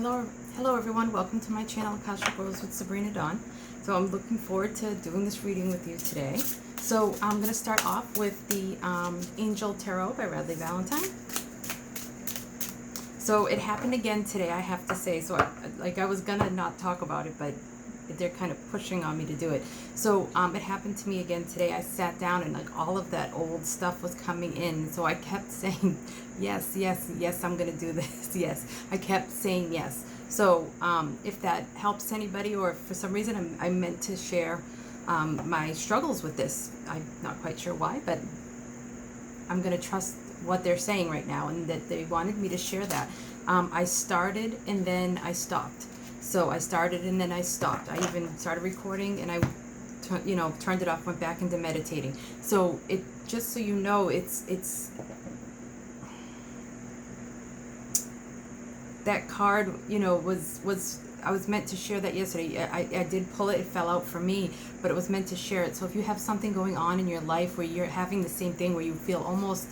Hello everyone. Welcome to my channel, Akashic Rose with Sabrina Dawn. So I'm looking forward to doing this reading with you today. So I'm going to start off with the Angel Tarot by Radleigh Valentine. So it happened again today, I have to say. So I was gonna not talk about it, but they're kind of pushing on me to do it. So it happened to me again today. I sat down and like all of that old stuff was coming in. So I kept saying, yes, yes, yes, I'm gonna do this. Yes, I kept saying yes. So if that helps anybody, or if for some reason I meant to share my struggles with this, I'm not quite sure why, but I'm gonna trust what they're saying right now, and that they wanted me to share that. I started and then I stopped. So I started and then I stopped. I even started recording and I turned it off, went back into meditating. So it, just so you know, it's that card, was I was meant to share that yesterday. I did pull it, it fell out for me, but it was meant to share it. So if you have something going on in your life where you're having the same thing, where you feel almost,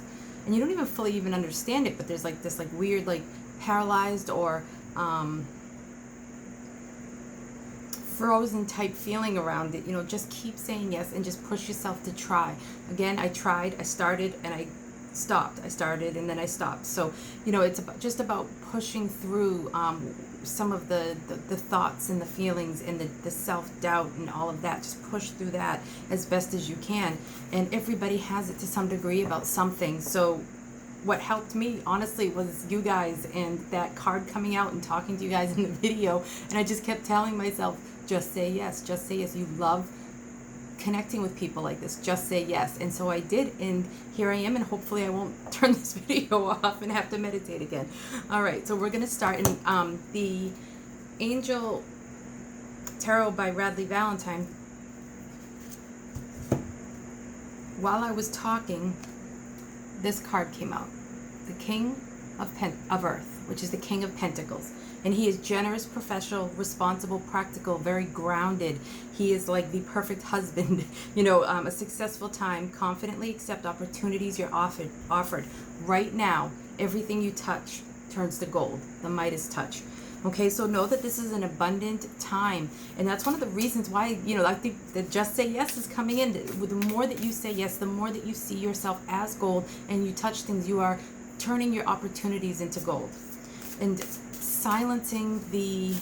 and you don't even fully even understand it, but there's like this like weird, like paralyzed or frozen type feeling around it, just keep saying yes and just push yourself to try. Again, I tried, I started and I stopped. I started and then I stopped. So, it's just about pushing through some of the thoughts and the feelings and the self-doubt and all of that. Just push through that as best as you can. And everybody has it to some degree about something. So what helped me, honestly, was you guys and that card coming out and talking to you guys in the video. And I just kept telling myself, just say yes, just say yes. You love connecting with people like this. Just say yes. And so I did, and here I am, and hopefully I won't turn this video off and have to meditate again. All right, so we're going to start in the Angel Tarot by Radleigh Valentine. While I was talking, this card came out, the King of Earth, which is the King of Pentacles. And he is generous, professional, responsible, practical, very grounded. He is like the perfect husband, a successful time, confidently accept opportunities you're offered. Right now, everything you touch turns to gold, the Midas touch. Okay, so know that this is an abundant time. And that's one of the reasons why, I think that just say yes is coming in. The more that you say yes, the more that you see yourself as gold and you touch things, you are turning your opportunities into gold. And silencing the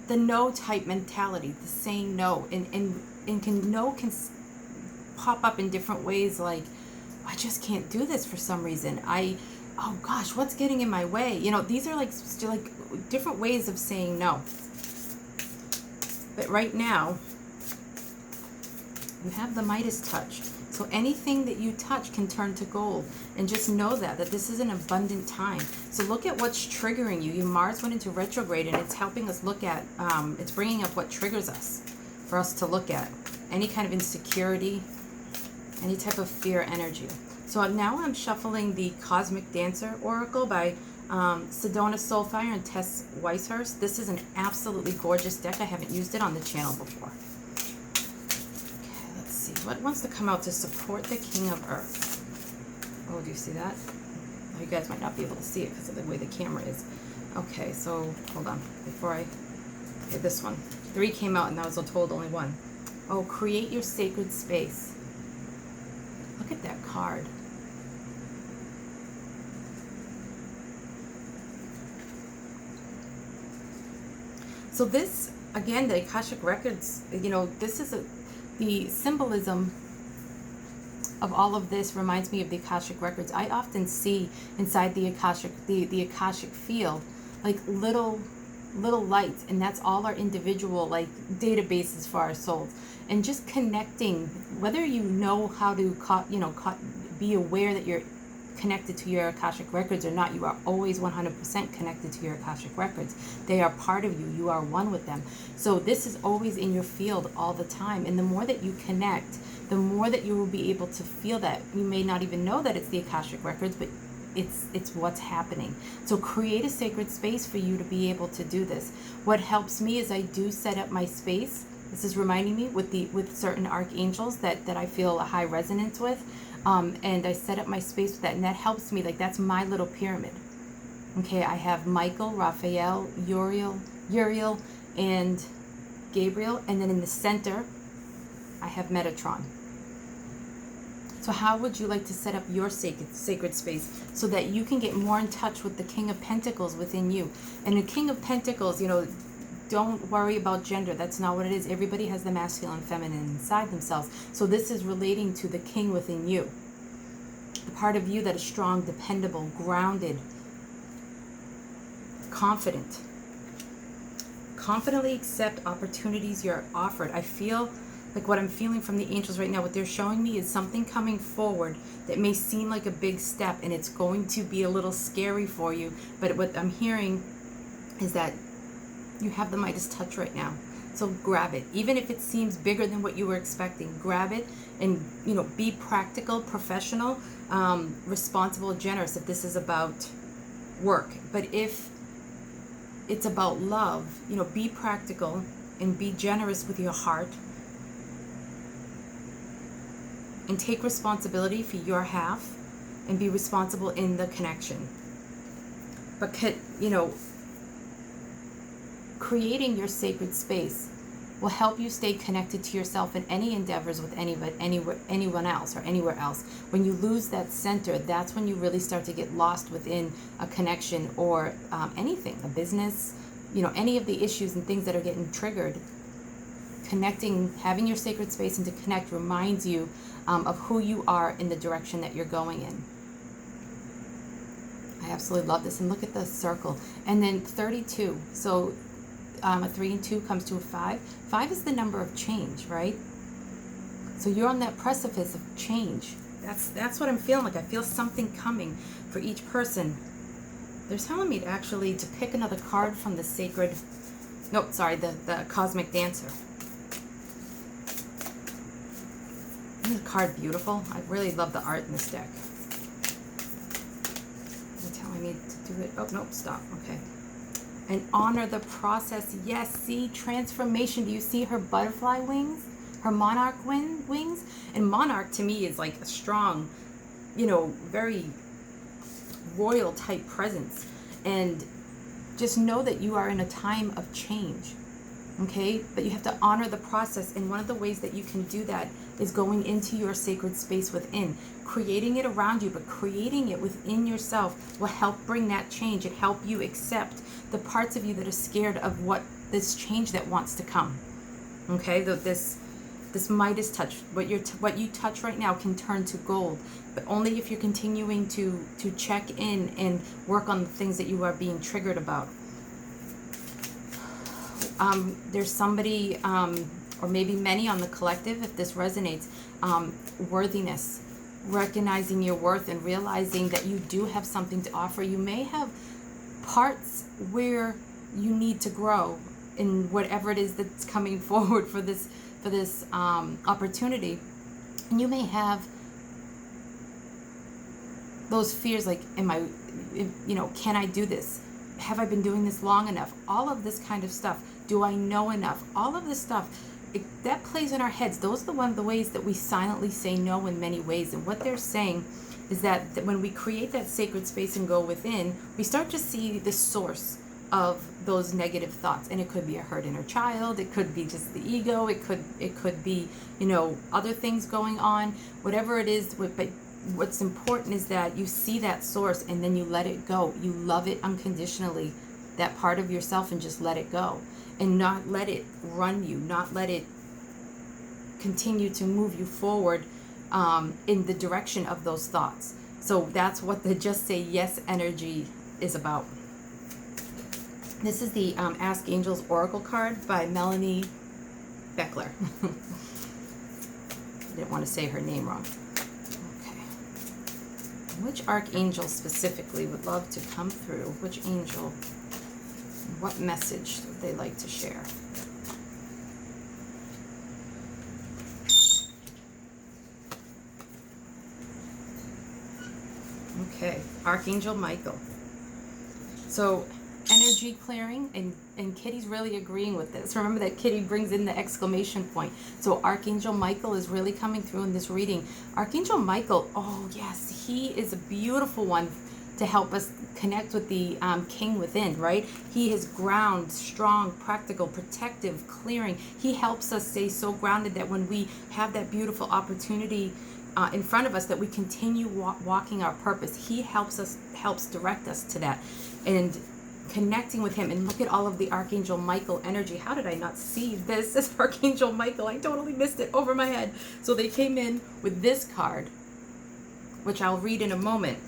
no type mentality, the saying no, and no can pop up in different ways, like, I just can't do this for some reason. Oh gosh, what's getting in my way? These are like different ways of saying no. But right now, you have the Midas touch. So anything that you touch can turn to gold. And just know that this is an abundant time. So look at what's triggering you. Mars went into retrograde, and it's helping us look at, it's bringing up what triggers us for us to look at. Any kind of insecurity, any type of fear energy. So now I'm shuffling the Cosmic Dancer Oracle by Sedona Soulfire and Tess Weishurst. This is an absolutely gorgeous deck. I haven't used it on the channel before. What wants to come out to support the King of Earth? Oh, do you see that? Oh, you guys might not be able to see it because of the way the camera is. Okay, so hold on. Before I get this one. 3 came out and I was told only 1. Oh, create your sacred space. Look at that card. So this, again, the Akashic Records, this is the symbolism of all of this reminds me of the Akashic Records. I often see inside the Akashic field like little lights, and that's all our individual like databases for our souls. And just connecting, whether you know how to be aware that you're connected to your Akashic Records or not, you are always 100% connected to your Akashic Records. They are part of you. You are one with them. So this is always in your field all the time. And the more that you connect, the more that you will be able to feel that. You may not even know that it's the Akashic Records, but it's what's happening. So create a sacred space for you to be able to do this. What helps me is I do set up my space. This is reminding me with certain archangels that I feel a high resonance with. And I set up my space with that, and that helps me. Like, that's my little pyramid. Okay, I have Michael, Raphael, Uriel, and Gabriel. And then in the center, I have Metatron. So how would you like to set up your sacred space so that you can get more in touch with the King of Pentacles within you? And the King of Pentacles, you know, don't worry about gender. That's not what it is. Everybody has the masculine and feminine inside themselves. So this is relating to the king within you. The part of you that is strong, dependable, grounded, confident. Confidently accept opportunities you're offered. I feel like what I'm feeling from the angels right now, what they're showing me is something coming forward that may seem like a big step, and it's going to be a little scary for you. But what I'm hearing is that you have the Midas touch right now. So grab it. Even if it seems bigger than what you were expecting, grab it and, you know, be practical, professional, responsible, generous if this is about work. But if it's about love, you know, be practical and be generous with your heart. And take responsibility for your half and be responsible in the connection. But, you know, creating your sacred space will help you stay connected to yourself in any endeavors with anyone else or anywhere else. When you lose that center, that's when you really start to get lost within a connection or anything, a business, you know, any of the issues and things that are getting triggered. Connecting, having your sacred space and to connect reminds you of who you are in the direction that you're going in. I absolutely love this. And look at the circle. And then 32. So a 3 and 2 comes to a 5. 5 is the number of change, right? So you're on that precipice of change. That's what I'm feeling like. I feel something coming for each person. They're telling me to pick another card from the sacred, the cosmic dancer. Isn't the card beautiful? I really love the art in this deck. They're telling me to do it. Oh, nope, stop. Okay. And honor the process. Yes, see, transformation. Do you see her butterfly wings? Her monarch wings? And monarch to me is like a strong, you know, very royal type presence. And just know that you are in a time of change. Okay? But you have to honor the process. And one of the ways that you can do that is going into your sacred space within. Creating it around you, but creating it within yourself will help bring that change and help you accept the parts of you that are scared of what this change that wants to come. Okay? This Midas touch, what you touch right now can turn to gold, but only if you're continuing to check in and work on the things that you are being triggered about. There's somebody, or maybe many on the collective, if this resonates, worthiness, recognizing your worth and realizing that you do have something to offer. You may have parts where you need to grow in whatever it is that's coming forward for this opportunity. And you may have those fears like, can I do this? Have I been doing this long enough? All of this kind of stuff. Do I know enough? All of this stuff, that plays in our heads. Those are one of the ways that we silently say no in many ways. And what they're saying is that when we create that sacred space and go within, we start to see the source of those negative thoughts. And it could be a hurt inner child. It could be just the ego. It could be, other things going on, whatever it is. But what's important is that you see that source and then you let it go. You love it unconditionally, that part of yourself, and just let it go. And not let it run you, not let it continue to move you forward in the direction of those thoughts. So that's what the Just Say Yes energy is about. This is the Ask Angels Oracle card by Melanie Beckler. I didn't want to say her name wrong. Okay. Which archangel specifically would love to come through? Which angel? What message would they like to share? Okay, Archangel Michael. So energy clearing, and Kitty's really agreeing with this. Remember that Kitty brings in the exclamation point. So Archangel Michael is really coming through in this reading. Archangel Michael, oh yes, he is a beautiful one. to help us connect with the king within, right? He is ground, strong, practical, protective, clearing. He helps us stay so grounded that when we have that beautiful opportunity in front of us, that we continue walking our purpose. He helps direct us to that. And connecting with him, and look at all of the Archangel Michael energy. How did I not see this as Archangel Michael? I totally missed it over my head. So they came in with this card, which I'll read in a moment.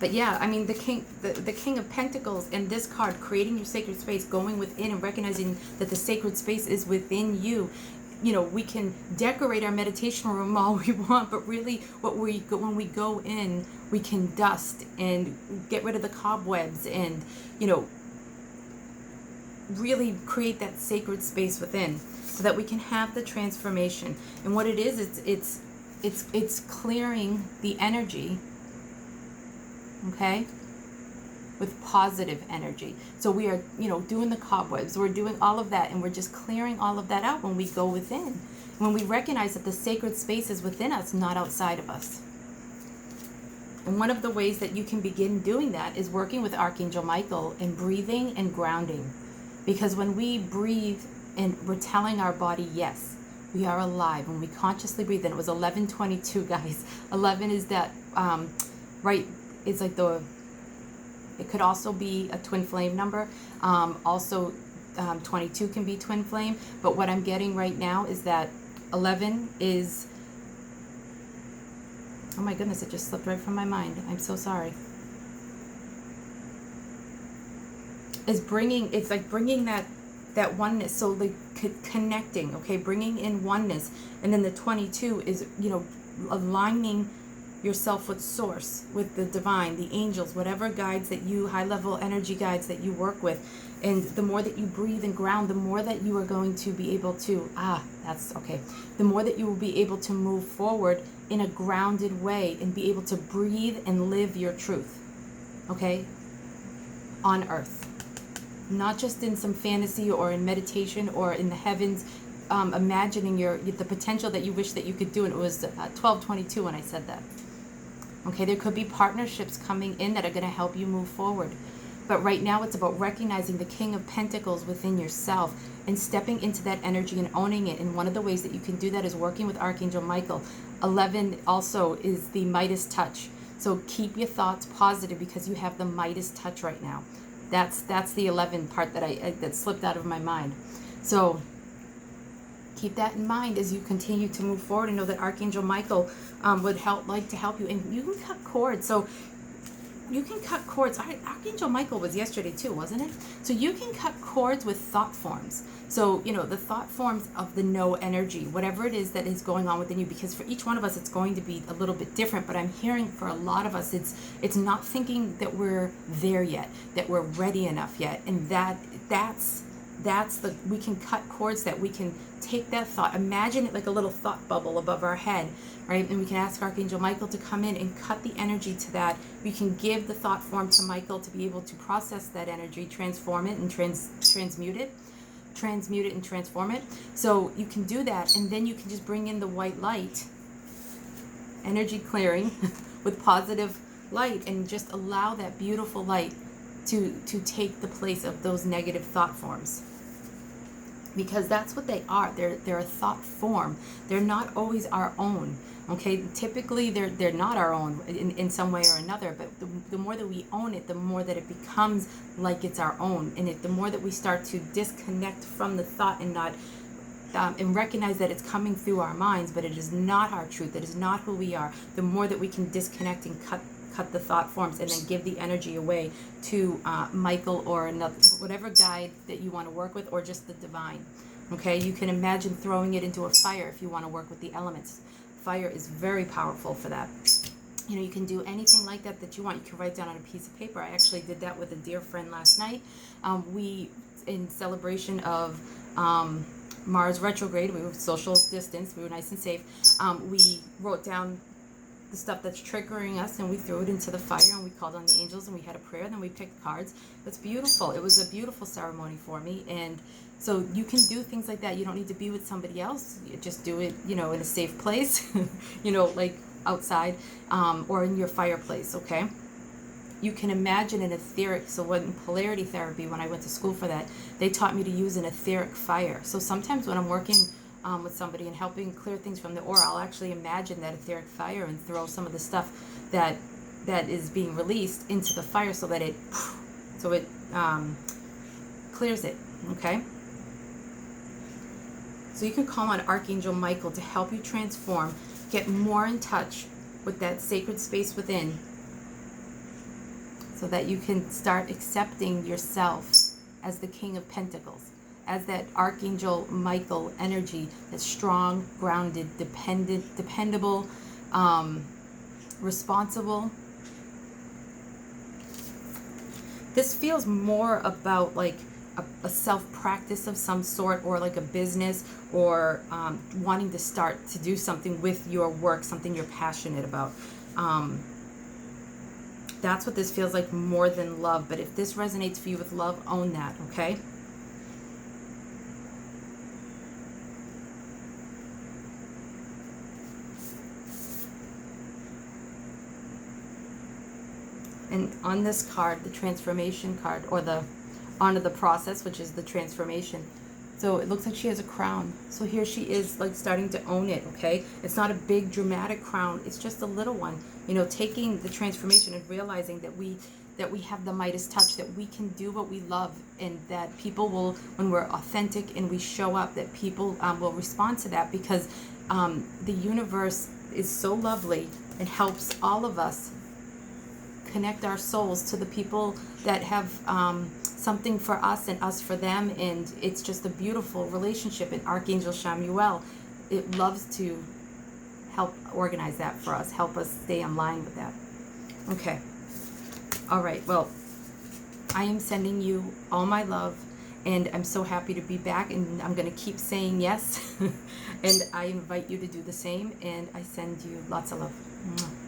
But yeah, I mean, the King of Pentacles and this card, creating your sacred space, going within and recognizing that the sacred space is within you. You know, we can decorate our meditation room all we want, but really when we go in, we can dust and get rid of the cobwebs and, you know, really create that sacred space within so that we can have the transformation. And what it is, it's clearing the energy, okay, with positive energy. So we are, you know, doing the cobwebs, we're doing all of that, and we're just clearing all of that out when we go within. When we recognize that the sacred space is within us, not outside of us. And one of the ways that you can begin doing that is working with Archangel Michael and breathing and grounding. Because when we breathe and we're telling our body, yes, we are alive, when we consciously breathe, and it was 11:22, guys. 11 is that, right, it's like it could also be a twin flame number. Also, 22 can be twin flame. But what I'm getting right now is that 11 is, oh my goodness, it just slipped right from my mind. I'm so sorry. It's like bringing that oneness. So like connecting, okay, bringing in oneness. And then the 22 is, you know, aligning yourself with source, with the divine, the angels, whatever guides that you, high level energy guides that you work with. And the more that you breathe and ground, the more that you are going to be able to, the more that you will be able to move forward in a grounded way and be able to breathe and live your truth, okay, on earth. Not just in some fantasy or in meditation or in the heavens, imagining the potential that you wish that you could do. And it was 12:22 when I said that. Okay, there could be partnerships coming in that are going to help you move forward. But right now it's about recognizing the King of Pentacles within yourself and stepping into that energy and owning it. And one of the ways that you can do that is working with Archangel Michael. 11 also is the Midas touch. So keep your thoughts positive because you have the Midas touch right now. That's the 11 part that slipped out of my mind. So keep that in mind as you continue to move forward, and know that Archangel Michael would like to help you. And you can cut cords. So you can cut cords. Archangel Michael was yesterday too, wasn't it? So you can cut cords with thought forms. So, you know, the thought forms of the no energy, whatever it is that is going on within you, because for each one of us, it's going to be a little bit different. But I'm hearing for a lot of us, it's not thinking that we're there yet, that we're ready enough yet. And we can cut cords, that we can take that thought, imagine it like a little thought bubble above our head, right? And we can ask Archangel Michael to come in and cut the energy to that. We can give the thought form to Michael to be able to process that energy, transform it and transmute it and transform it. So you can do that, and then you can just bring in the white light, energy clearing with positive light, and just allow that beautiful light to take the place of those negative thought forms. Because that's what they are. They're a thought form. They're not always our own. Okay, typically they're not our own in some way or another, but the more that we own it, the more that it becomes like it's our own. And the more that we start to disconnect from the thought and not and recognize that it's coming through our minds, but it is not our truth, it is not who we are, the more that we can disconnect and cut the thought forms, and then give the energy away to Michael or another, whatever guide that you want to work with, or just the divine. Okay, you can imagine throwing it into a fire if you want to work with the elements. Fire is very powerful for that. You know, you can do anything like that you want. You can write down on a piece of paper. I actually did that with a dear friend last night. We, in celebration of Mars retrograde, we were social distance, we were nice and safe. We wrote down the stuff that's triggering us, and we threw it into the fire, and we called on the angels, and we had a prayer, and then we picked cards. It's beautiful. It was a beautiful ceremony for me. And so you can do things like that. You don't need to be with somebody else. You just do it, you know, in a safe place, you know, like outside, or in your fireplace, okay? you can imagine an etheric, so when polarity therapy, when I went to school for that, they taught me to use an etheric fire. So sometimes when I'm working with somebody and helping clear things from the aura, I'll actually imagine that etheric fire and throw some of the stuff that is being released into the fire so that it clears it, okay? So you can call on Archangel Michael to help you transform, get more in touch with that sacred space within, so that you can start accepting yourself as the King of Pentacles, as that Archangel Michael energy that's strong, grounded, dependable, responsible. This feels more about like a self-practice of some sort, or like a business, or wanting to start to do something with your work, something you're passionate about. That's what this feels like, more than love. But if this resonates for you with love, own that, okay? And on this card, the transformation card, or the honor the process, which is the transformation. So it looks like she has a crown. So here she is, like, starting to own it, okay? It's not a big dramatic crown. It's just a little one. You know, taking the transformation and realizing that we have the Midas touch, that we can do what we love, and that people will, when we're authentic and we show up, that people will respond to that, because the universe is so lovely and helps all of us connect our souls to the people that have something for us and us for them, and it's just a beautiful relationship. And Archangel Chamuel, it loves to help organize that for us, help us stay in line with that. Okay. All right. Well, I am sending you all my love, and I'm so happy to be back, and I'm going to keep saying yes. And I invite you to do the same, and I send you lots of love. Mwah.